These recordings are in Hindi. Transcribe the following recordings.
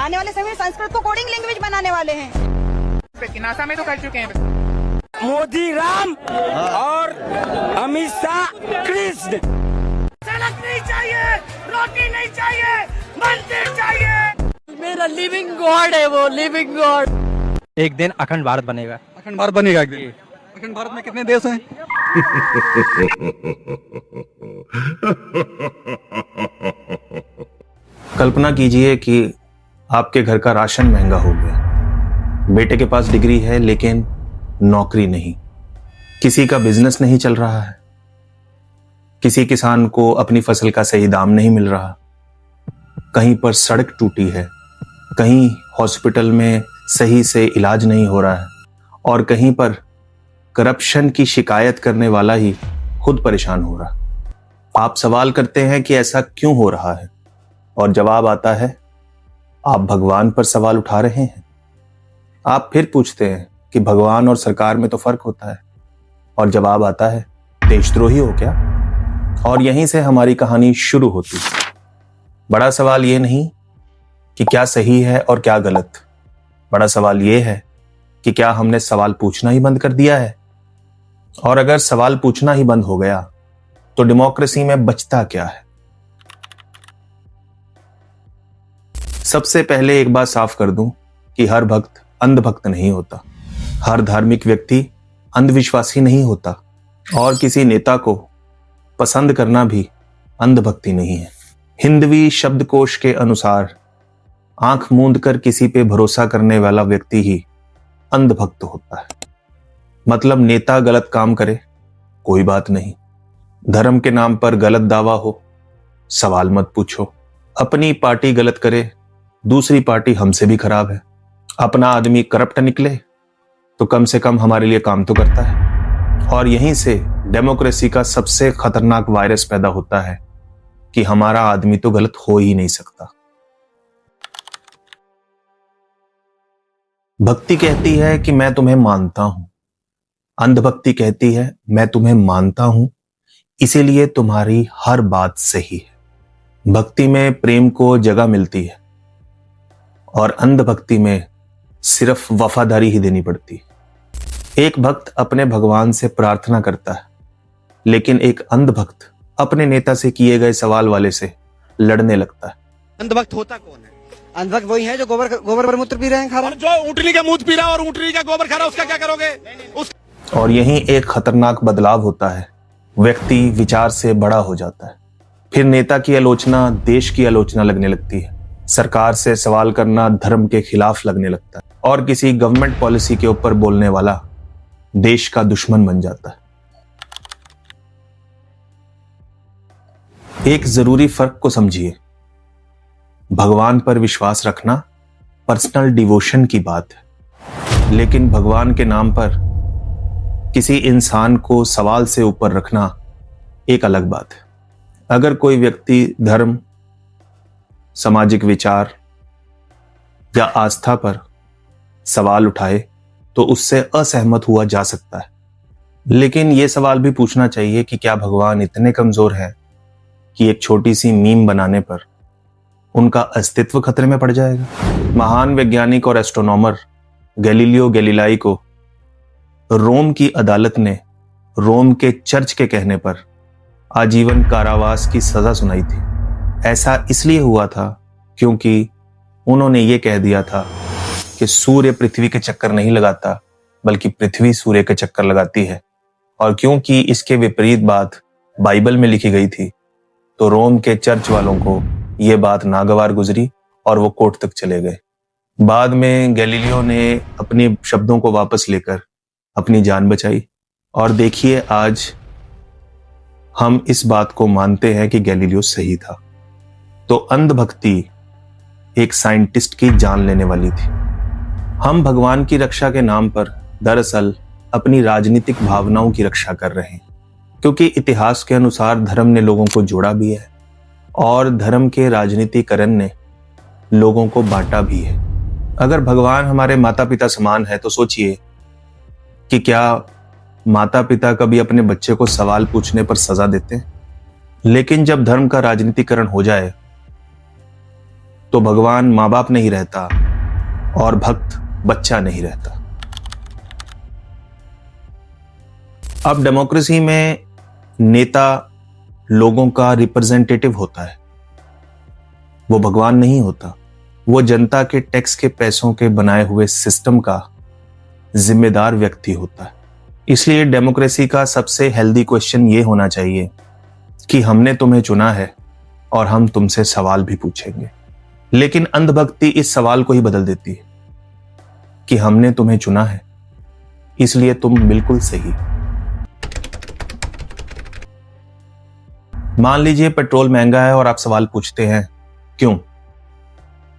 आने वाले समय में संस्कृत को कोडिंग लैंग्वेज बनाने वाले हैं। नासा में तो कर चुके हैं। मोदी राम और अमित शाह कृष्ण। सड़क नहीं चाहिए, रोटी नहीं चाहिए, मंदिर चाहिए। मेरा लिविंग गॉड है वो, लिविंग गॉड। एक दिन अखंड भारत बनेगा। अखंड भारत बनेगा एक दिन। अखंड भारत में कितने देश हैं? कल्पना कीजिए कि आपके घर का राशन महंगा हो गया, बेटे के पास डिग्री है लेकिन नौकरी नहीं, किसी का बिजनेस नहीं चल रहा है, किसी किसान को अपनी फसल का सही दाम नहीं मिल रहा, कहीं पर सड़क टूटी है, कहीं हॉस्पिटल में सही से इलाज नहीं हो रहा है और कहीं पर करप्शन की शिकायत करने वाला ही खुद परेशान हो रहा। आप सवाल करते हैं कि ऐसा क्यों हो रहा है और जवाब आता है आप भगवान पर सवाल उठा रहे हैं। आप फिर पूछते हैं कि भगवान और सरकार में तो फर्क होता है और जवाब आता है देशद्रोही हो क्या। और यहीं से हमारी कहानी शुरू होती है। बड़ा सवाल ये नहीं कि क्या सही है और क्या गलत, बड़ा सवाल ये है कि क्या हमने सवाल पूछना ही बंद कर दिया है। और अगर सवाल पूछना ही बंद हो गया तो डेमोक्रेसी में बचता क्या है। सबसे पहले एक बात साफ कर दूं कि हर भक्त अंधभक्त नहीं होता, हर धार्मिक व्यक्ति अंधविश्वासी नहीं होता और किसी नेता को पसंद करना भी अंधभक्ति नहीं है। हिंदवी शब्दकोश के अनुसार आंख मूंद कर किसी पे भरोसा करने वाला व्यक्ति ही अंधभक्त होता है। मतलब नेता गलत काम करे कोई बात नहीं, धर्म के नाम पर गलत दावा हो सवाल मत पूछो, अपनी पार्टी गलत करे दूसरी पार्टी हमसे भी खराब है, अपना आदमी करप्ट निकले तो कम से कम हमारे लिए काम तो करता है। और यहीं से डेमोक्रेसी का सबसे खतरनाक वायरस पैदा होता है कि हमारा आदमी तो गलत हो ही नहीं सकता। भक्ति कहती है कि मैं तुम्हें मानता हूं, अंधभक्ति कहती है मैं तुम्हें मानता हूं इसीलिए तुम्हारी हर बात सही है। भक्ति में प्रेम को जगह मिलती है और अंधभक्ति में सिर्फ वफादारी ही देनी पड़ती है। एक भक्त अपने भगवान से प्रार्थना करता है लेकिन एक अंधभक्त अपने नेता से किए गए सवाल वाले से लड़ने लगता है। अंधभक्त होता कौन है? अंधभक्त वही है जो गोबर मूत्र पी रहे हैं, खा रहे हैं। जो ऊँटनी का मूत्र पी रहा है और ऊँटनी का गोबर खा रहा है उसका क्या करोगे? और यहीं एक खतरनाक बदलाव होता है, व्यक्ति विचार से बड़ा हो जाता है। फिर नेता की आलोचना देश की आलोचना लगने लगती है, सरकार से सवाल करना धर्म के खिलाफ लगने लगता है और किसी गवर्नमेंट पॉलिसी के ऊपर बोलने वाला देश का दुश्मन बन जाता है। एक जरूरी फर्क को समझिए, भगवान पर विश्वास रखना पर्सनल डिवोशन की बात है, लेकिन भगवान के नाम पर किसी इंसान को सवाल से ऊपर रखना एक अलग बात है। अगर कोई व्यक्ति धर्म, सामाजिक विचार या आस्था पर सवाल उठाए तो उससे असहमत हुआ जा सकता है, लेकिन यह सवाल भी पूछना चाहिए कि क्या भगवान इतने कमजोर हैं कि एक छोटी सी मीम बनाने पर उनका अस्तित्व खतरे में पड़ जाएगा। महान वैज्ञानिक और एस्ट्रोनॉमर गैलीलियो गैलीलाई को रोम की अदालत ने रोम के चर्च के कहने पर आजीवन कारावास की सजा सुनाई थी। ऐसा इसलिए हुआ था क्योंकि उन्होंने ये कह दिया था कि सूर्य पृथ्वी के चक्कर नहीं लगाता बल्कि पृथ्वी सूर्य के चक्कर लगाती है। और क्योंकि इसके विपरीत बात बाइबल में लिखी गई थी तो रोम के चर्च वालों को यह बात नागवार गुजरी और वो कोर्ट तक चले गए। बाद में गैलीलियो ने अपने शब्दों को वापस लेकर अपनी जान बचाई और देखिए आज हम इस बात को मानते हैं कि गैलीलियो सही था। तो अंधभक्ति एक साइंटिस्ट की जान लेने वाली थी। हम भगवान की रक्षा के नाम पर दरअसल अपनी राजनीतिक भावनाओं की रक्षा कर रहे हैं, क्योंकि इतिहास के अनुसार धर्म ने लोगों को जोड़ा भी है और धर्म के राजनीतिकरण ने लोगों को बांटा भी है। अगर भगवान हमारे माता पिता समान है तो सोचिए कि क्या माता पिता कभी अपने बच्चे को सवाल पूछने पर सजा देते हैं? लेकिन जब धर्म का राजनीतिकरण हो जाए तो भगवान माँ बाप नहीं रहता और भक्त बच्चा नहीं रहता। अब डेमोक्रेसी में नेता लोगों का रिप्रेजेंटेटिव होता है, वो भगवान नहीं होता। वो जनता के टैक्स के पैसों के बनाए हुए सिस्टम का जिम्मेदार व्यक्ति होता है। इसलिए डेमोक्रेसी का सबसे हेल्दी क्वेश्चन ये होना चाहिए कि हमने तुम्हें चुना है और हम तुमसे सवाल भी पूछेंगे। लेकिन अंधभक्ति इस सवाल को ही बदल देती है कि हमने तुम्हें चुना है इसलिए तुम बिल्कुल सही। मान लीजिए पेट्रोल महंगा है और आप सवाल पूछते हैं क्यों?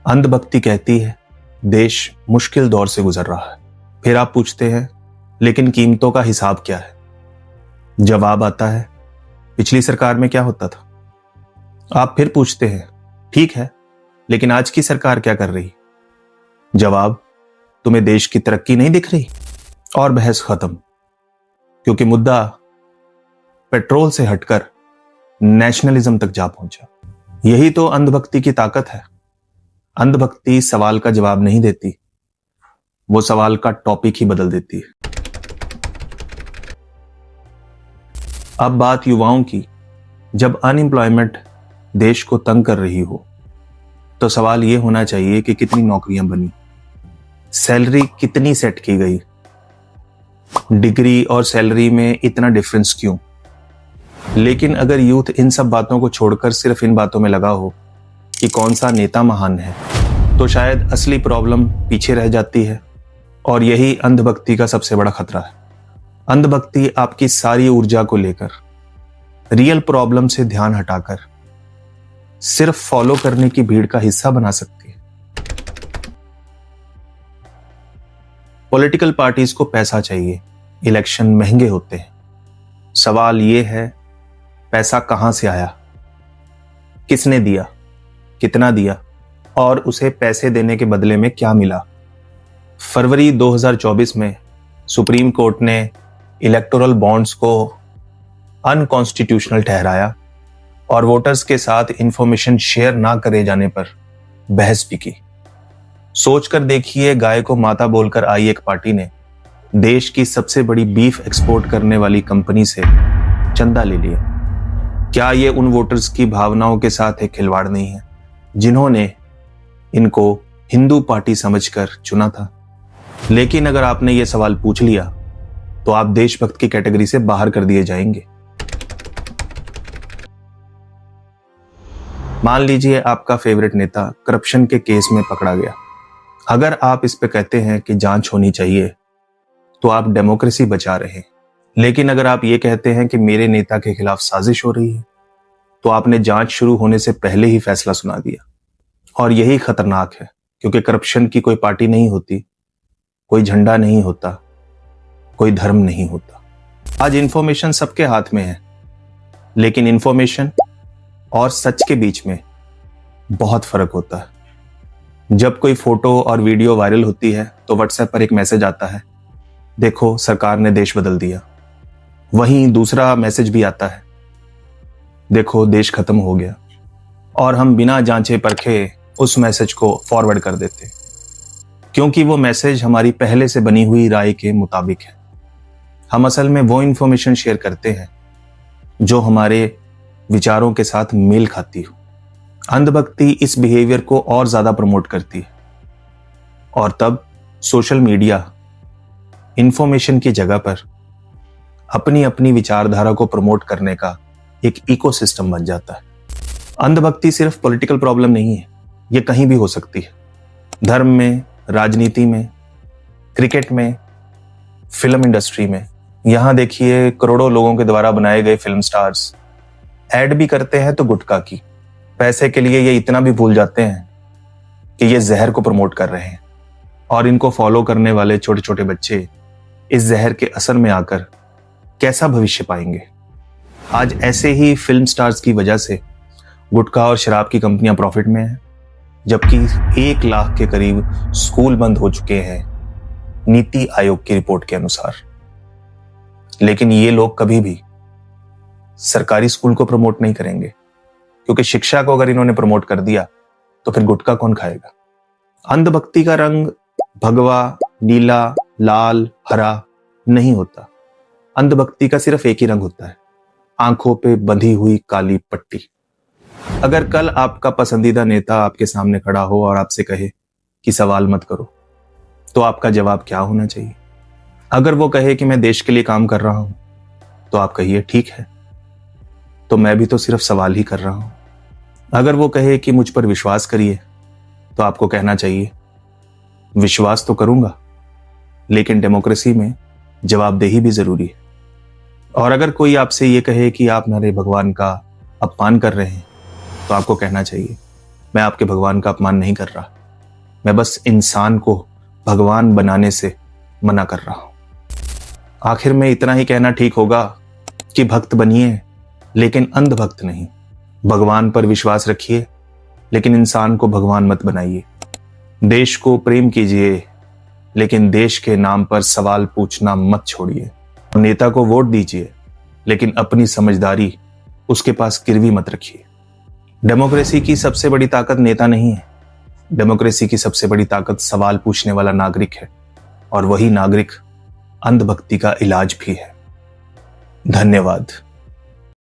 अंधभक्ति कहती है देश मुश्किल दौर से गुजर रहा है। फिर आप पूछते हैं लेकिन कीमतों का हिसाब क्या है? जवाब आता है पिछली सरकार में क्या होता था। आप फिर पूछते हैं ठीक है लेकिन आज की सरकार क्या कर रही? जवाब तुम्हें देश की तरक्की नहीं दिख रही? और बहस खत्म, क्योंकि मुद्दा पेट्रोल से हटकर नेशनलिज्म तक जा पहुंचा। यही तो अंधभक्ति की ताकत है। अंधभक्ति सवाल का जवाब नहीं देती, वो सवाल का टॉपिक ही बदल देती है। अब बात युवाओं की। जब अनएम्प्लॉयमेंट देश को तंग कर रही हो तो सवाल यह होना चाहिए कि कितनी नौकरियां बनी, सैलरी कितनी सेट की गई, डिग्री और सैलरी में इतना डिफरेंस क्यों? लेकिन अगर यूथ इन सब बातों को छोड़कर सिर्फ इन बातों में लगा हो कि कौन सा नेता महान है, तो शायद असली प्रॉब्लम पीछे रह जाती है। और यही अंधभक्ति का सबसे बड़ा खतरा है। अंधभक्ति आपकी सारी ऊर्जा को लेकर रियल प्रॉब्लम से ध्यान हटाकर सिर्फ फॉलो करने की भीड़ का हिस्सा बना सकती है। पॉलिटिकल पार्टीज को पैसा चाहिए, इलेक्शन महंगे होते हैं। सवाल यह है पैसा कहां से आया, किसने दिया, कितना दिया और उसे पैसे देने के बदले में क्या मिला। फरवरी 2024 में सुप्रीम कोर्ट ने इलेक्टोरल बॉन्ड्स को अनकॉन्स्टिट्यूशनल ठहराया और वोटर्स के साथ इंफॉर्मेशन शेयर ना करे जाने पर बहस भी की। सोचकर देखिए, गाय को माता बोलकर आई एक पार्टी ने देश की सबसे बड़ी बीफ एक्सपोर्ट करने वाली कंपनी से चंदा ले लिया। क्या ये उन वोटर्स की भावनाओं के साथ एक खिलवाड़ नहीं है जिन्होंने इनको हिंदू पार्टी समझकर चुना था? लेकिन अगर आपने ये सवाल पूछ लिया तो आप देशभक्त की कैटेगरी से बाहर कर दिए जाएंगे। मान लीजिए आपका फेवरेट नेता करप्शन के केस में पकड़ा गया। अगर आप इस पे कहते हैं कि जांच होनी चाहिए तो आप डेमोक्रेसी बचा रहे हैं। लेकिन अगर आप ये कहते हैं कि मेरे नेता के खिलाफ साजिश हो रही है तो आपने जांच शुरू होने से पहले ही फैसला सुना दिया। और यही खतरनाक है, क्योंकि करप्शन की कोई पार्टी नहीं होती, कोई झंडा नहीं होता, कोई धर्म नहीं होता। आज इंफॉर्मेशन सबके हाथ में है, लेकिन इंफॉर्मेशन और सच के बीच में बहुत फर्क होता है। जब कोई फोटो और वीडियो वायरल होती है तो व्हाट्सएप पर एक मैसेज आता है, देखो सरकार ने देश बदल दिया। वहीं दूसरा मैसेज भी आता है, देखो देश खत्म हो गया। और हम बिना जांचे परखे उस मैसेज को फॉरवर्ड कर देते, क्योंकि वो मैसेज हमारी पहले से बनी हुई राय के मुताबिक है। हम असल में वो इंफॉर्मेशन शेयर करते हैं जो हमारे विचारों के साथ मेल खाती हो। अंधभक्ति इस बिहेवियर को और ज्यादा प्रमोट करती है और तब सोशल मीडिया इंफॉर्मेशन की जगह पर अपनी अपनी विचारधारा को प्रमोट करने का एक इकोसिस्टम बन जाता है। अंधभक्ति सिर्फ पॉलिटिकल प्रॉब्लम नहीं है, ये कहीं भी हो सकती है। धर्म में, राजनीति में, क्रिकेट में, फिल्म इंडस्ट्री में। यहां देखिए करोड़ों लोगों के द्वारा बनाए गए फिल्म स्टार्स ऐड भी करते हैं तो गुटखा की। पैसे के लिए ये इतना भी भूल जाते हैं कि ये जहर को प्रमोट कर रहे हैं और इनको फॉलो करने वाले छोटे छोटे बच्चे इस जहर के असर में आकर कैसा भविष्य पाएंगे। आज ऐसे ही फिल्म स्टार्स की वजह से गुटखा और शराब की कंपनियां प्रॉफिट में हैं, जबकि 1 लाख के करीब स्कूल बंद हो चुके हैं नीति आयोग की रिपोर्ट के अनुसार। लेकिन ये लोग कभी भी सरकारी स्कूल को प्रमोट नहीं करेंगे, क्योंकि शिक्षा को अगर इन्होंने प्रमोट कर दिया तो फिर गुटखा कौन खाएगा? अंधभक्ति का रंग भगवा, नीला, लाल, हरा नहीं होता। अंधभक्ति का सिर्फ एक ही रंग होता है, आंखों पे बंधी हुई काली पट्टी। अगर कल आपका पसंदीदा नेता आपके सामने खड़ा हो और आपसे कहे कि सवाल मत करो, तो आपका जवाब क्या होना चाहिए? अगर वो कहे कि मैं देश के लिए काम कर रहा हूं, तो आप कहिए ठीक है, तो मैं भी तो सिर्फ सवाल ही कर रहा हूं। अगर वो कहे कि मुझ पर विश्वास करिए, तो आपको कहना चाहिए विश्वास तो करूंगा, लेकिन डेमोक्रेसी में जवाबदेही भी जरूरी है। और अगर कोई आपसे ये कहे कि आप मेरे भगवान का अपमान कर रहे हैं, तो आपको कहना चाहिए मैं आपके भगवान का अपमान नहीं कर रहा, मैं बस इंसान को भगवान बनाने से मना कर रहा हूं। आखिर में इतना ही कहना ठीक होगा कि भक्त बनिए लेकिन अंधभक्त नहीं। भगवान पर विश्वास रखिए लेकिन इंसान को भगवान मत बनाइए। देश को प्रेम कीजिए लेकिन देश के नाम पर सवाल पूछना मत छोड़िए। नेता को वोट दीजिए लेकिन अपनी समझदारी उसके पास गिरवी मत रखिए। डेमोक्रेसी की सबसे बड़ी ताकत नेता नहीं है, डेमोक्रेसी की सबसे बड़ी ताकत सवाल पूछने वाला नागरिक है, और वही नागरिक अंधभक्ति का इलाज भी है। धन्यवाद।